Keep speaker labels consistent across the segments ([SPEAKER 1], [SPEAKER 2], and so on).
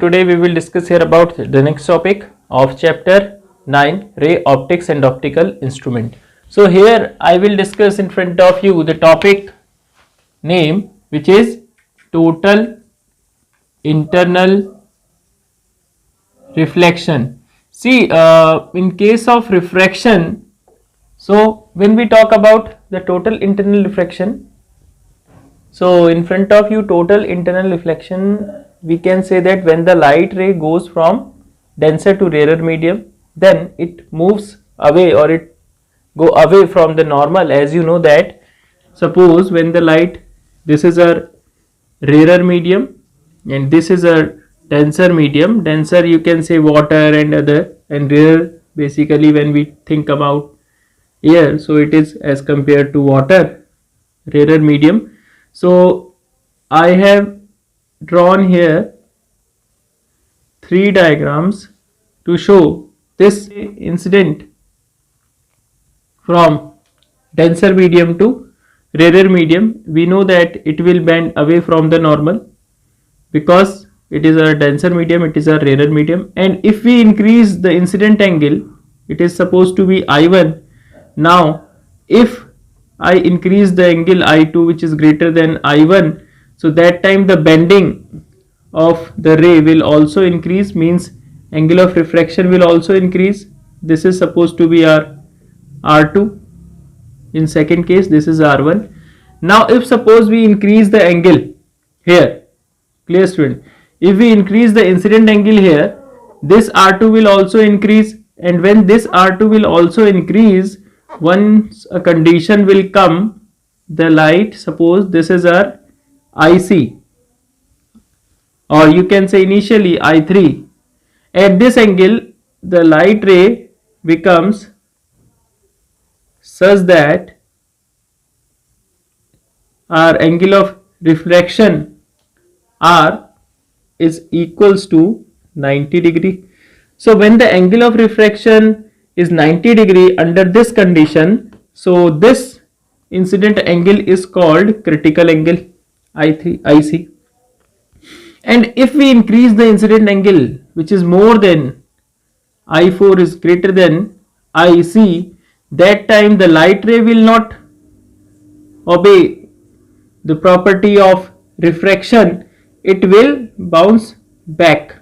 [SPEAKER 1] Today we will discuss here about the next topic of chapter 9, ray optics and optical instrument. So here I will discuss in front of you the topic name, which is total internal reflection. See, in case of refraction, so when we talk about the total internal reflection, so in front of you total internal reflection, we can say that when the light ray goes from denser to rarer medium, then it moves away or it go away from the normal. As you know that suppose when the light, this is a rarer medium and this is a denser medium. Denser you can say water and other, and rare basically when we think about air, so it is as compared to water, rarer medium. So I have drawn here three diagrams to show this incident from denser medium to rarer medium. We know that it will bend away from the normal because it is a denser medium, it is a rarer medium, and if we increase the incident angle, it is supposed to be I1. Now if I increase the angle I2, which is greater than I1, so that time the bending of the ray will also increase, means angle of refraction will also increase. This is supposed to be our R2. In second case, this is R1. Now if suppose we increase the angle here, clear student, if we increase the incident angle here, this R2 will also increase, and when this R2 will also increase, once a condition will come, the light, suppose this is our IC, or you can say initially I3. At this angle, the light ray becomes such that our angle of refraction R is equals to 90 degree. So when the angle of refraction is 90 degree under this condition, so this incident angle is called critical angle, IC. And if we increase the incident angle, which is more than I4 is greater than IC, that time the light ray will not obey the property of refraction, it will bounce back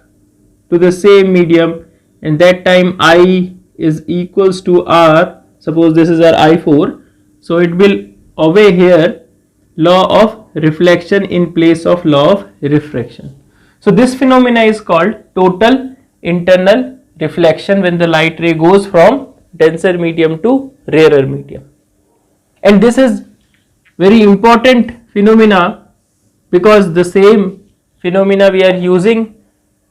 [SPEAKER 1] to the same medium, and that time I is equals to R. Suppose this is our I4, so it will obey here law of reflection in place of law of refraction. So this phenomena is called total internal reflection when the light ray goes from denser medium to rarer medium. And this is very important phenomena because the same phenomena we are using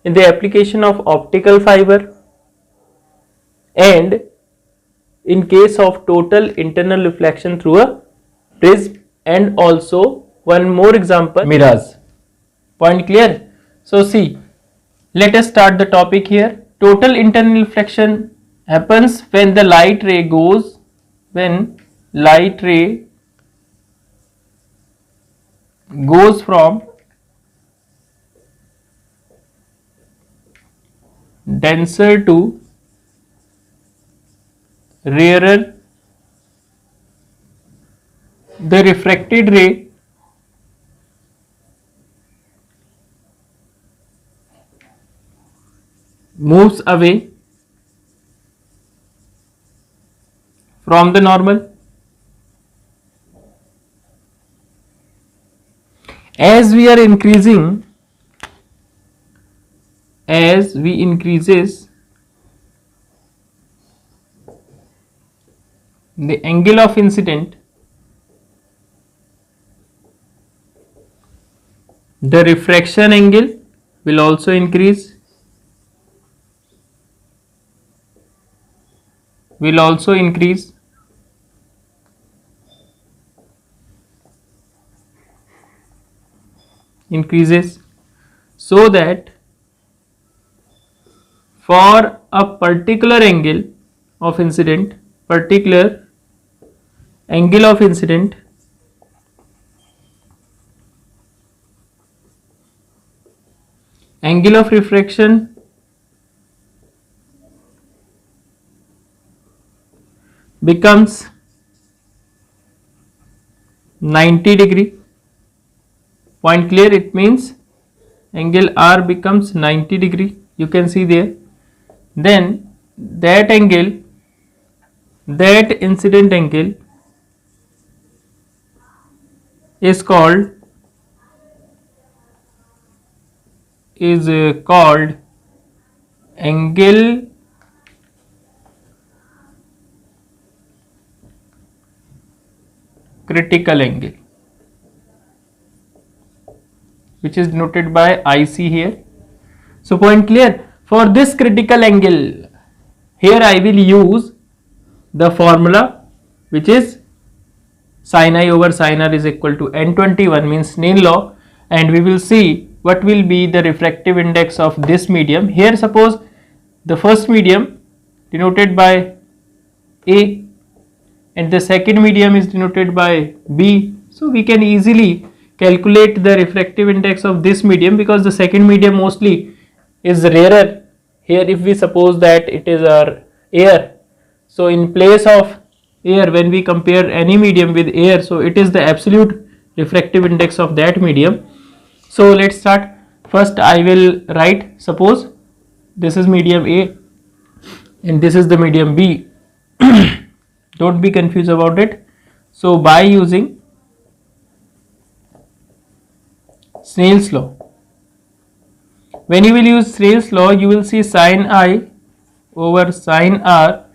[SPEAKER 1] in the application of optical fiber, and in case of total internal reflection through a prism, and also one more example, mirrors. Point clear? So see, let us start the topic here. Total internal reflection happens when the light ray goes, from denser to rarer. The refracted ray moves away from the normal. As we increases the angle of incident, the refraction angle will also increase, increases, so that for a particular angle of incident, angle of refraction becomes 90 degree. Point clear? It means angle R becomes 90 degree. You can see there. Then that angle, that incident angle is called angle critical angle, which is denoted by IC here. So point clear? For this critical angle, here I will use the formula, which is sin I over sin R is equal to N21, means Snell law, and we will see what will be the refractive index of this medium. Here suppose the first medium denoted by A and the second medium is denoted by B. So we can easily calculate the refractive index of this medium, because the second medium mostly is rarer. Here if we suppose that it is our air, so in place of air, when we compare any medium with air, so it is the absolute refractive index of that medium. So let's start. First I will write, suppose this is medium A and this is the medium B. Don't be confused about it. So by using Snell's law, when you will use Snell's law, you will see sin I over sin R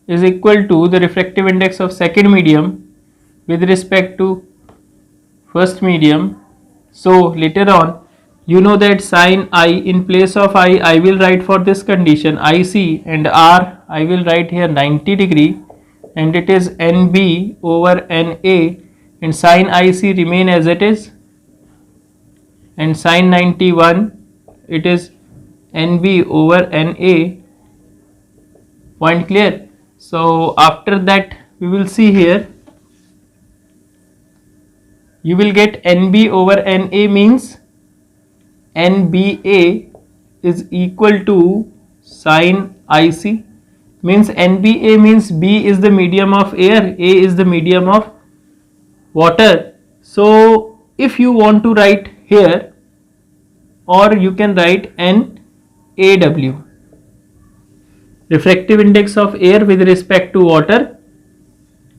[SPEAKER 1] is equal to the refractive index of second medium with respect to first medium. So later on, you know that sin I, in place of I will write for this condition IC, and R I will write here 90 degree, and it is NB over NA, and sin IC remain as it is, and sin 91 it is NB over NA. Point clear? So after that we will see here, you will get NB over NA means NBA is equal to sin IC, means NBA means B is the medium of air, A is the medium of water. So if you want to write here, or you can write NAW, refractive index of air with respect to water.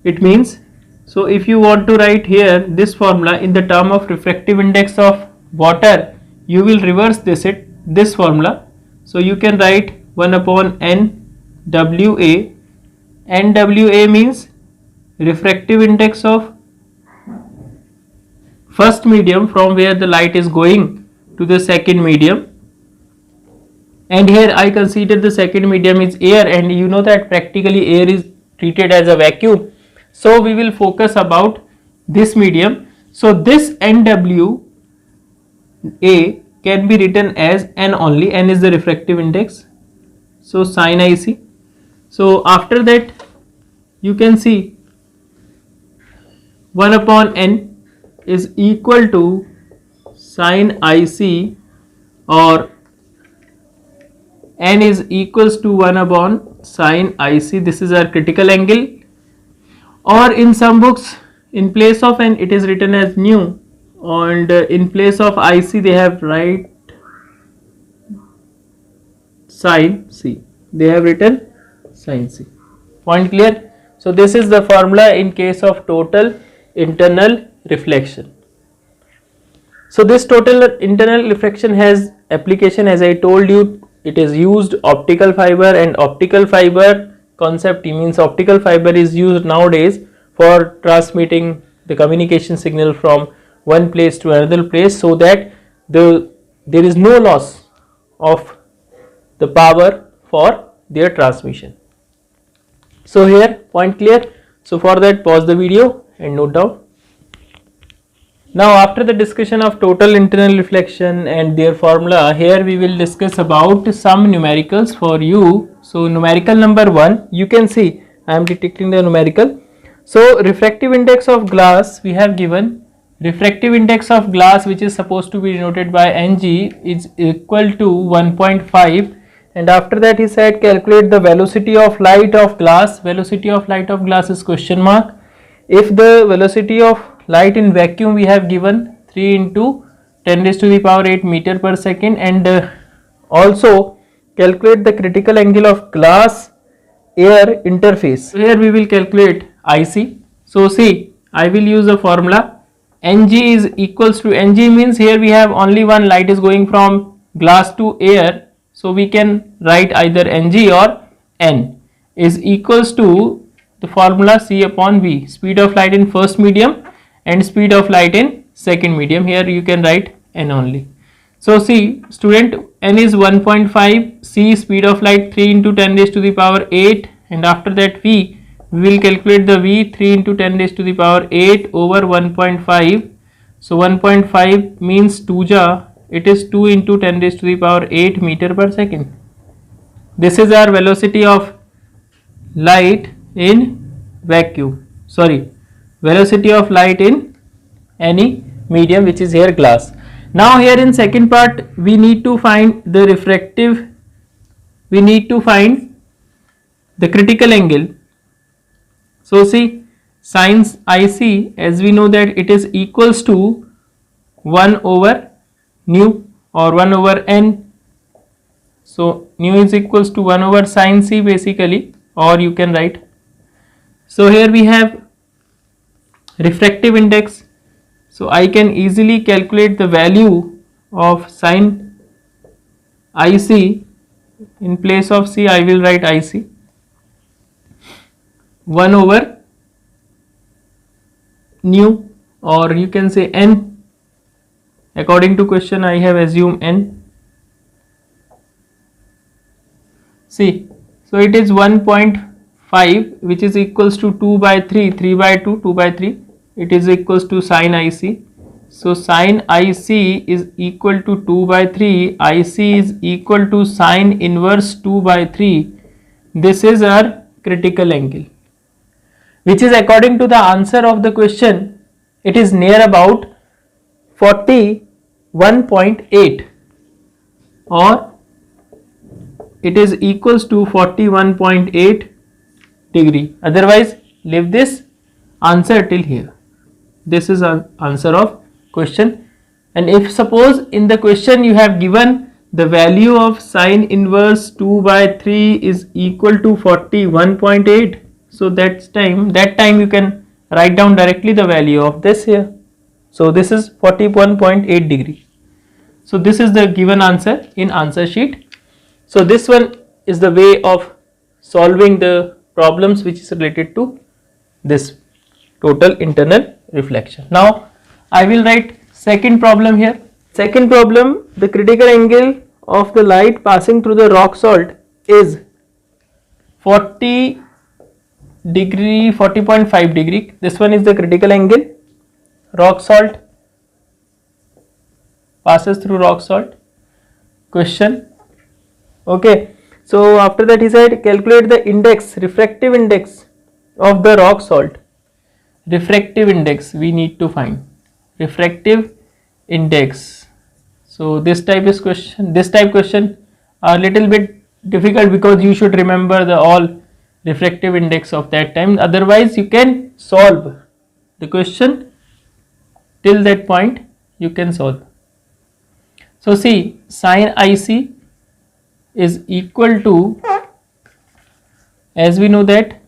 [SPEAKER 1] It means, so if you want to write here this formula in the term of refractive index of water, you will reverse this formula. So you can write 1 upon NWA. NWA means refractive index of first medium from where the light is going to the second medium, and here I consider the second medium is air, and you know that practically air is treated as a vacuum. So we will focus about this medium. So this NWA can be written as N only. N is the refractive index, so sin IC. So after that you can see 1 upon N is equal to sin IC, or N is equals to 1 upon sin IC. This is our critical angle, or in some books in place of N it is written as nu, and in place of IC they have write sin C. They have written sin C. Point clear? So this is the formula in case of total internal reflection. So this total internal reflection has application, as I told you, it is used optical fiber, and optical fiber concept means optical fiber is used nowadays for transmitting the communication signal from one place to another place, so that there is no loss of the power for their transmission. So here, point clear? So for that, pause the video and note down. Now after the discussion of total internal reflection and their formula, here we will discuss about some numericals for you. So numerical number 1, you can see I am detecting the numerical. So refractive index of glass we have given refractive index of glass, which is supposed to be denoted by Ng, is equal to 1.5, and after that he said calculate the velocity of light of glass. Velocity of light of glass is question mark. If the velocity of light in vacuum we have given 3 into 10 raised to the power 8 meter per second, and also calculate the critical angle of glass air interface. So here we will calculate IC. So see, I will use the formula. Ng is equals to, Ng means here we have only one light is going from glass to air, so we can write either Ng or N is equals to the formula C upon V, speed of light in first medium and speed of light in second medium. Here you can write N only. So see student, N is 1.5, C speed of light 3 into 10 raised to the power 8, and after that V, we will calculate the V, 3 into 10 raised to the power 8 over 1.5. So 1.5 means 2 ja, it is 2 into 10 raised to the power 8 meter per second. This is our velocity of light in vacuum, velocity of light in any medium, which is here glass. Now here in second part we need to find the refractive, we need to find the critical angle. So see, since IC, as we know that it is equals to 1 over nu or 1 over n. So nu is equals to 1 over sin C basically, or you can write. So here we have refractive index. So I can easily calculate the value of sin IC. In place of C I will write IC. 1 over nu, or you can say n. According to question I have assumed n. See, so it is 1.5, which is equals to 2 by 3, 3 by 2, 2 by 3. It is equals to sin IC. So sin IC is equal to 2 by 3. IC is equal to sin inverse 2 by 3. This is our critical angle, which is according to the answer of the question, it is near about 41.8, or it is equals to 41.8 degree. Otherwise leave this answer till here. This is an answer of question. And if suppose in the question you have given the value of sin inverse 2 by 3 is equal to 41.8, so that time you can write down directly the value of this here. So this is 41.8 degree. So this is the given answer in answer sheet. So this one is the way of solving the problems which is related to this total internal reflection. Now I will write second problem here. Second problem, the critical angle of the light passing through the rock salt is 40.5 degree. This one is the critical angle. Rock salt passes through rock salt. Question. Okay. So after that he said calculate the index, refractive index of the rock salt. Refractive index we need to find. Refractive index. So this type question are little bit difficult, because you should remember the all refractive index of that time. Otherwise you can solve the question till that point, you can solve. So see, sin IC is equal to, as we know that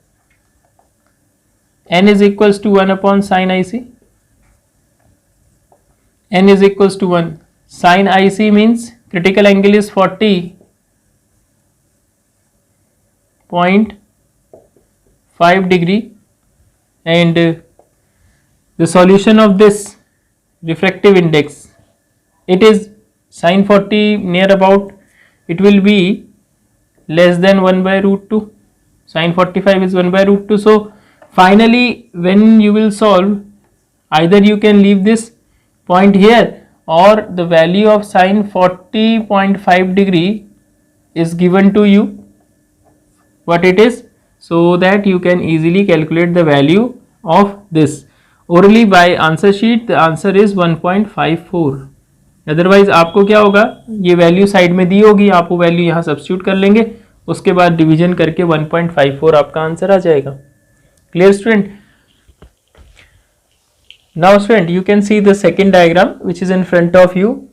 [SPEAKER 1] n is equals to 1 upon sin IC. N is equals to 1. Sin IC means critical angle is 40.5 degree, and the solution of this refractive index, it is sin 40 near about, it will be less than 1 by root 2. Sin 45 is 1 by root 2. So finally when you will solve, either you can leave this point here, or the value of sin 40.5 degree is given to you what it is, so that you can easily calculate the value of this. orally by answer sheet the answer is 1.54. Otherwise आपको क्या होगा, ये value side में दी होगी, आप वो value यहाँ substitute कर लेंगे, उसके बाद डिवीजन करके 1.54 आपका आंसर आ जाएगा. Clear student? Now student you can see the second diagram which is in front of you.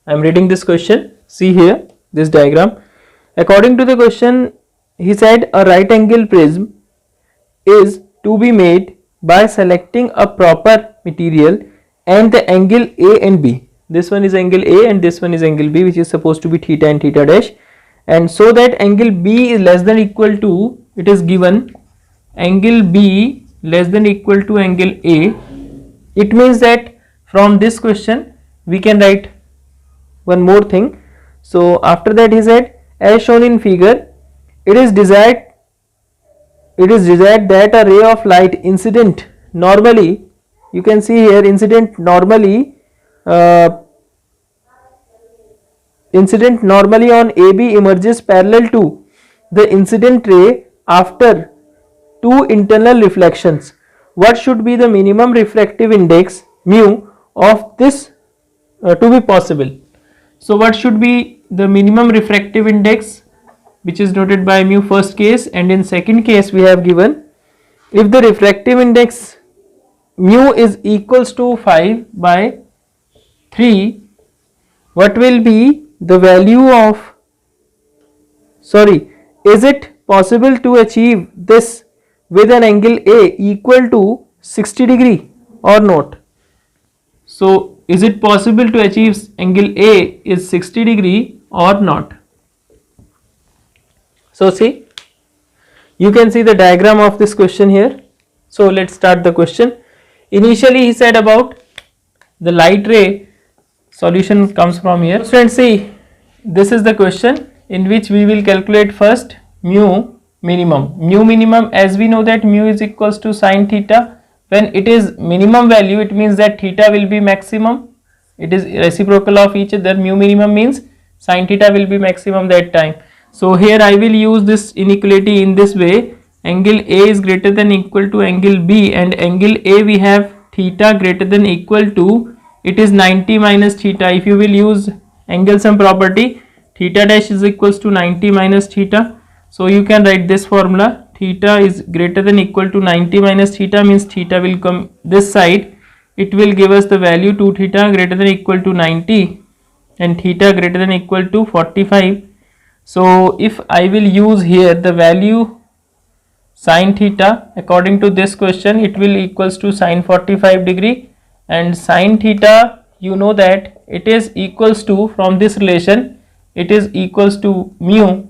[SPEAKER 1] I am reading this question. See here this diagram. According to the question, he said a right angle prism is to be made by selecting a proper material and the angle A and B. This one is angle A and this one is angle B, which is supposed to be theta and theta dash. And so that angle B is less than equal to, it is given angle B less than equal to angle A. It means that from this question we can write one more thing. So after that he said, as shown in figure, it is desired that a ray of light incident normally, you can see here incident normally on AB emerges parallel to the incident ray after two internal reflections. What should be the minimum refractive index mu of this to be possible? So what should be the minimum refractive index, which is noted by mu first case, and in second case we have given if the refractive index mu is equals to 5 by 3, what will be the value of, is it possible to achieve this with an angle A equal to 60 degree or not? So is it possible to achieve angle A is 60 degree or not? So see, you can see the diagram of this question here. So let's start the question. Initially he said about the light ray, solution comes from here. Friends, see, this is the question in which we will calculate first mu minimum. Mu minimum, as we know that mu is equals to sin theta. When it is minimum value, it means that theta will be maximum. It is reciprocal of each other. Mu minimum means sin theta will be maximum that time. So here I will use this inequality in this way. Angle A is greater than equal to angle B, and angle A we have theta greater than equal to, it is 90 minus theta. If you will use angle sum property, theta dash is equals to 90 minus theta. So you can write this formula, theta is greater than equal to 90 minus theta, means theta will come this side. It will give us the value 2 theta greater than equal to 90 and theta greater than equal to 45. So if I will use here the value sin theta, according to this question it will equals to sin 45 degree, and sin theta you know that it is equals to, from this relation it is equals to mu,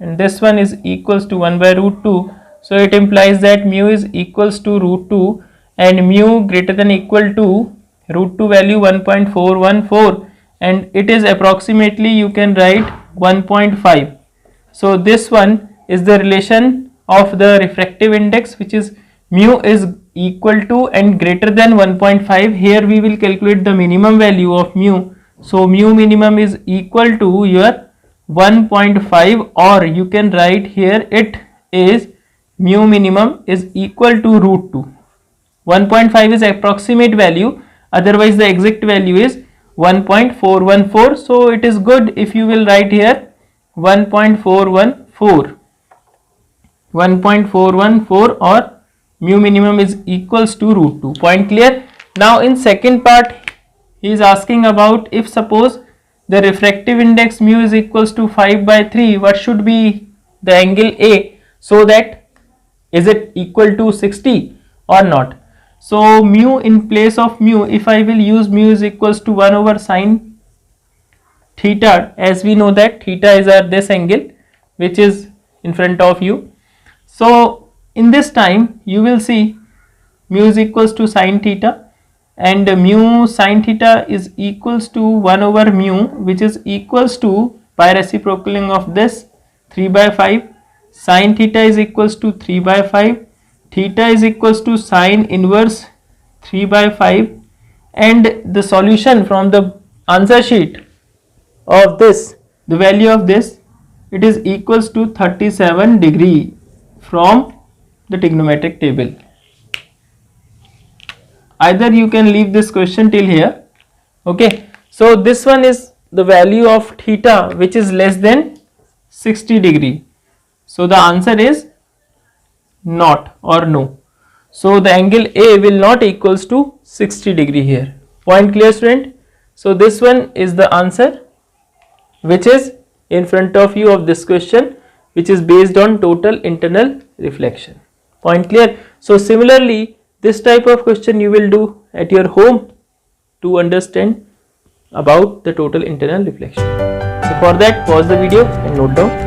[SPEAKER 1] and this one is equals to 1 by root 2. So it implies that mu is equals to root 2 and mu greater than equal to root 2 value 1.414, and it is approximately, you can write 1.5. So this one is the relation of the refractive index, which is mu is equal to and greater than 1.5. Here we will calculate the minimum value of mu. So mu minimum is equal to your 1.5, or you can write here it is mu minimum is equal to root 2. 1.5 is approximate value, otherwise the exact value is 1.414. So it is good if you will write here 1.414 or mu minimum is equals to root 2. Point clear? Now in second part he is asking about, if suppose the refractive index mu is equals to 5 by 3, what should be the angle A, so that is it equal to 60 or not? So mu, in place of mu, if I will use mu is equals to 1 over sin theta, as we know that theta is at this angle which is in front of you. So in this time you will see mu is equals to sin theta, and mu sin theta is equals to 1 over mu, which is equals to, by reciprocaling of this, 3 by 5. Sin theta is equals to 3 by 5, theta is equals to sin inverse 3 by 5, and the solution from the answer sheet of this, the value of this, it is equals to 37 degree from the trigonometric table. either you can leave this question till here. Okay, so this one is the value of theta which is less than 60 degree. So the answer is not or no. So the angle A will not equals to 60 degree here. Point clear, student? So this one is the answer which is in front of you of this question, which is based on total internal reflection. Point clear? So similarly, this type of question you will do at your home to understand about the total internal reflection. So for that, pause the video and note down